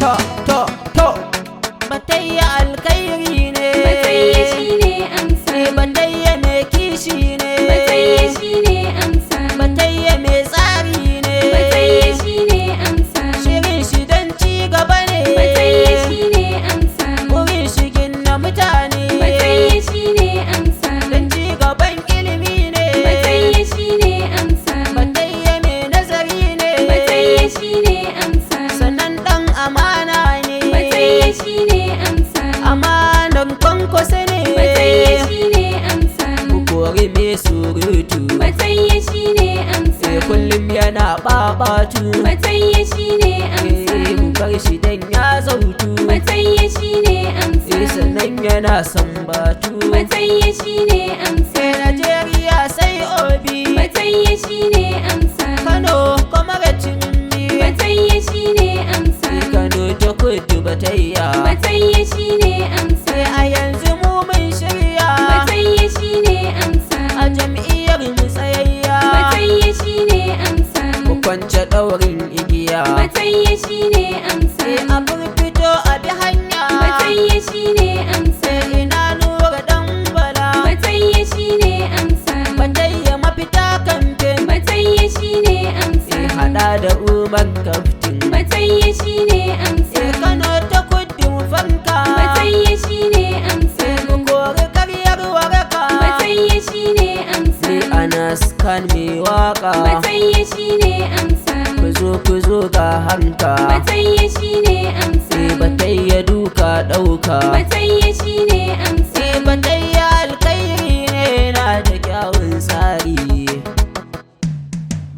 to batayya alkhairi ne, Batayya shine amsa, batayya mai kishi ne, Batayya shine amsa, batayya mai tsari ne, Batayya shine amsa, shirin shi don ci gaba ne, Batayya shine amsa, wurin shigin na mutane, Batayya shine amsa, don ci gaban ilimi ne, Batayya shine amsa, batayya mai nazari ne, Batayya shine amsa, sannan ɗan amana ne, Batayya shine amsa, amanan kwankwasa ne, Batayya shine amsa, kori mai surutu, Batayya shine amsa, kullum yana ɓaɓatu, Batayya shine amsa, mu bar shi dan ya zautu, Batayya shine amsa, sannan yana sambatu, Batayya shine amsa, Najeriya sai Obi, Batayya shine amsa, Kano kamar Cinni, Batayya shine amsa, Kano ta kudu batayya, Batayya shine amsa, a yanzu mu mun shirya, Batayya shine amsa, a jam'iyyar mu tsayayya, Batayya shine amsa, mu kwance ɗaurin igiya, Batayya shine amsa, a fito a bi hanya, Batayya shine amsa, ina nura dan bala, Batayya shine amsa, batayya mafita kamfen, Batayya shine amsa, hada da umar kaftin, Batayya shine amsa, Kano ta kudu mu fanka, Batayya shine amsa, mu kori karyar waraka, Batayya shine amsa, Anas kan mai waka, Batayya shine amsa, ku zo ga hanka, Batayya shine amsa, batayya duka ɗauka, Batayya shine amsa, batayya alkhairi ne na da kyawun tsari,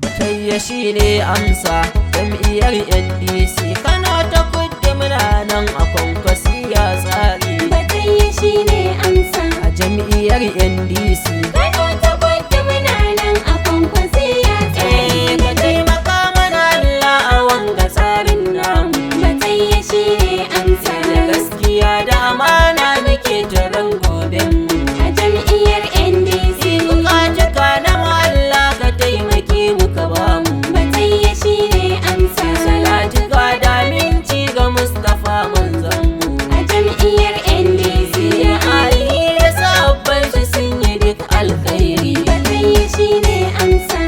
batayya shine amsa jam'iyyar NDC, Kano ta kudu muna nan a kwankwasiya tsari, Batayya shine amsa, a jam'iyyar NDC. Kano ta kudu muna nan a kwankwasiya tsari, Ka taimaka mana Allah a wanga tsarin namu, Batayya shine amsa, da gaskiya da amana muke taron gobenmu, a jam'iyyar NDC, bukatuka na mu Allah ka taimake mu ka bamu, Batayya shine amsa, salatuka da aminci ga Mustapha manzanmu, a jam'iyyar NDC, ya Ali da sabban shi sun yi duk alkhairi, Batayya shine amsa,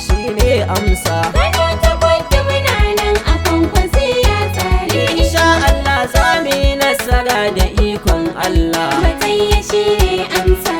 shine amsa. Kano ta kudu muna nan a kwankwasiya tsari, Insha Allah za mu yi nasara da ikon Allah, Batayya shine amsa,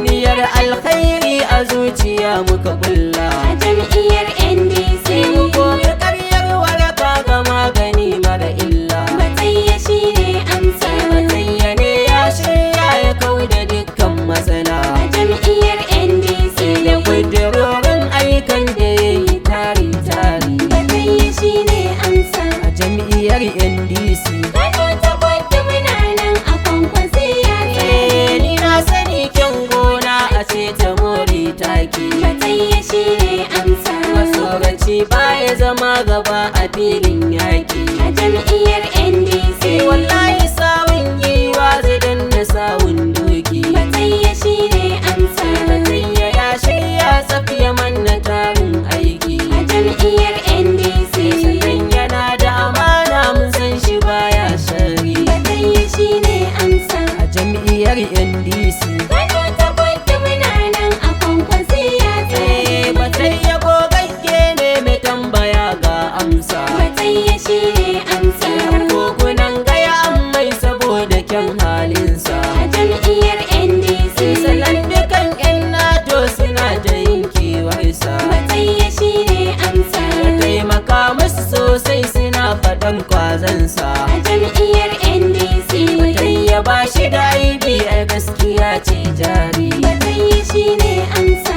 niyyar alkhairi a zuciya muka bulla, a jam'iyyar NDC, mu kori karyar waraka ga magani mara illa, Batayya shine amsa, batayya ne ya shirya ya kau da dukkan matsala, a jam'iyyar NDC, da kudurorin aikan da ya yi tari-tari, Batayya shine amsa, a jam'iyyar NDC. Kano ta kudu muna nan a kwankwasiya tsari, Ni na sani kyan gona a ce ta more taki, Batayya shine amsa, masoraci baya zama gaba a filin yaki, a jam'iyyar NDC, wallahi sawun giwa zai danna sawun doki, Batayya shine amsa, batayya ya shirya tsafiya manna tarin aiki, a jam'iyyar NDC, sannan yana da amana mun san shi baya shari, Batayya shine amsa, a jam'iyyar NDC. Kano ta kudu muna nan a kwankwasiya tsari, Batayya gogagge ne mai tambaya ga amsa, Batayya shine amsa, kogunan gaya an mai saboda kyan halinsa, a jam'iyyar NDC, sannan dukan 'yan NATO suna da yin kewarsa, Batayya shine amsa, ya taimaka musu sosai suna faɗan kwazansa, a jam'iyyar NDC, batayya ba shi da aibi a gaskiya ce jari, Batayya shine amsa,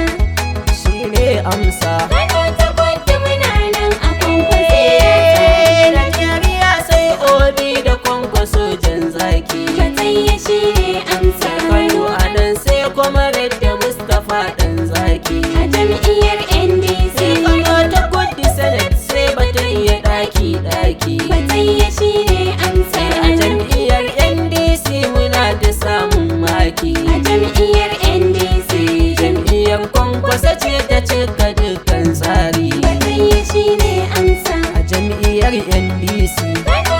shine amsa. Kano ta kudu muna nan a kwankwasiya tsari, Najeriya sai Obi da kwankwaso jan zaki, Batayya shine amsa, Kano a nan sai kuma da Mustapha ɗan zaki, a jam'iyyar NDC, Kano ta kudu Senate sai batayya ɗaki-ɗaki, Batayya shine amsa, a jam'iyyar NDC muna da samun maki, a jam'iyyar NDC, jam'iyyar kwankwasa ce ta cika dukkan tsari, Batayya shine amsa, a jam'iyyar NDC. Kano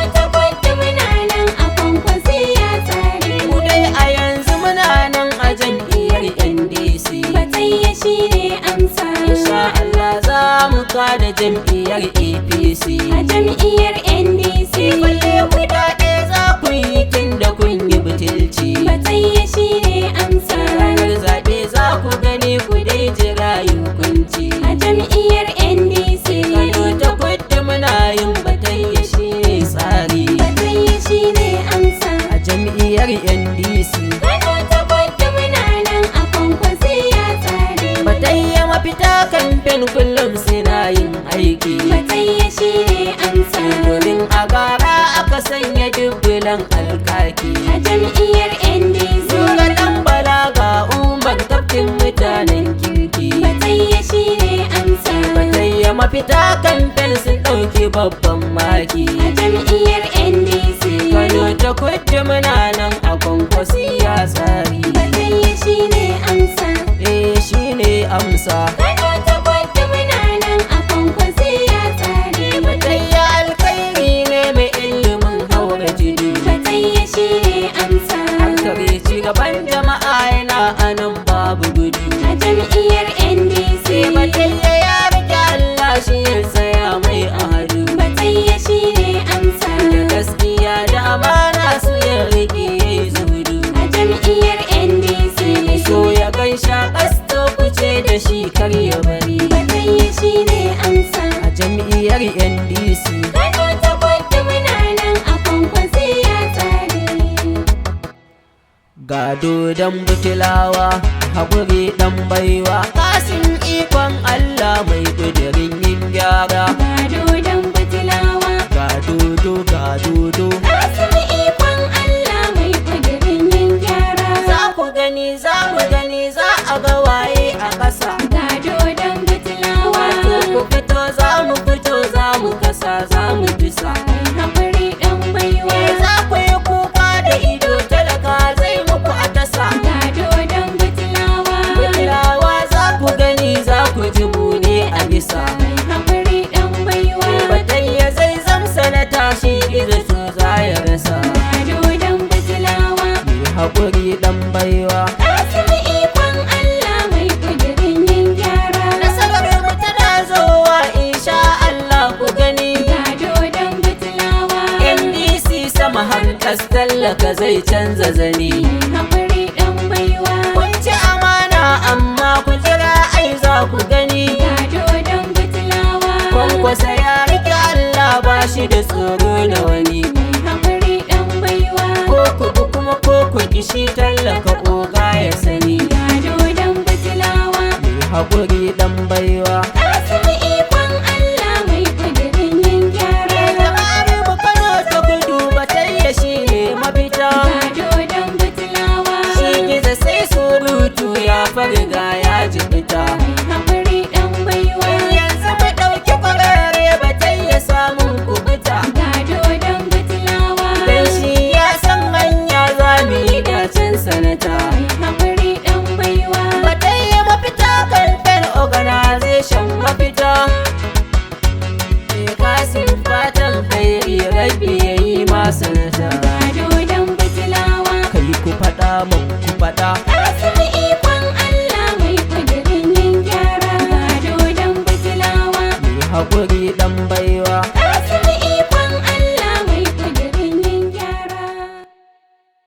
da jam'iyyar APC. A jam'iyyar NDC. Kwalle guda ɗaya za ku yi tun da kun yi butulci. Batayya shi ne amsa. Ranar zaɓe za ku gani ku dai jira yin kunci. A jam'iyyar NDC. Kano ta kudu muna yin Batayya shi ne tsari. Batayya shi ne amsa. A jam'iyyar NDC. Kano ta kudu muna nan a Kwankwasiyya tsari. Batayya mafita kamfen kullum suna yin aiki. Batayya shi ne amsa. Domin a gara aka sanya dubbulan alkaki. A jam'iyyar NDC. Suka ɗan balaga umar kaftin mutanen kirki. Batayya shi ne amsa. Batayya mafita kamfen sun ɗauki babban maki. A jam'iyyar NDC. Kano ta kudu muna nan a Kwankwasiyya tsari. Batayya shi ne amsa. Shi ne amsa. Kano ta kudu muna nan a Kwankwasiyya tsari. Batayya alkhairi ne mai ilimin haura jini. Batayya shi ne amsa. Hankali ci gaban jama'a yana anan babu gudu. A jam'iyyar NDC. Batayya ya rike Allah shi ya tsaya mai ahadu. Batayya shi ne amsa. Da gaskiya da amana su ya rike yayi zuhudu. A jam'iyyar NDC. So ya gansha kasto kuce da shi kar ya bari. Batayya shi ne amsa. A jam'iyyar NDC. Kano ta kudu muna nan a Kwankwasiyya tsari. Gado dan butulawa, haƙuri ɗan baiwa, kasin ikon Allah mai ƙudurin yin gyara. Gado don butilawa. Gadodo gadodo, Kasim ikon Allah mai kudirin yin gyara. za ku gani za mu gani za a ga waye a ƙasa. Gado don butilawa. Ku fito za mu fito za mu kasa za mu bisa. Haƙuri ɗan baiwa. Za ku yi kuka da ido talaka zai muku a tasa. Gado don butilawa. Butulawa za ku gani za ku ji mu ne a bisa. Haƙuri ɗan baiwa. Batayya zai zamsa na tashi iza so za ya rasa. Gado don butilawa. Mai haƙuri ɗan baiwa. Kasim ikon Allah mai kudirin yin gyara. Nasarar mu tana zowa insha Allah ku gani. Gado don butilawa. NDC sama hankas tallaka zai canza zani. Haƙuri ɗan baiwa. Kun ci amana amma ku jira ai za ku gani. Gado don butilawa. Kwankwasa ya rike Allah ba shi da tsoro na wani. Haƙuri ɗan baiwa. Ko ku bi kuma ko ku ki shi tallaka oga ya sani. Gado don butilawa. Mai haƙuri ɗan baiwa. Kasim ikon Allah mai kudirin yin gyara. Jama'ar mu Kano ta kudu Batayya shi ne mafita. Gado don butilawa. Shi gizo sai surutu ya farga ya jibita. Haƙuri ɗan baiwa. Yanzu mu ɗauki kwararre Batayya samun kubuta. Gado don butilawa. Dan shi ya san hanya za mu yi dacen sanata. Haƙuri ɗan baiwa. Batayya mafita kamfen organization mafita. Kasin fatan hairi rabbi ya yi masa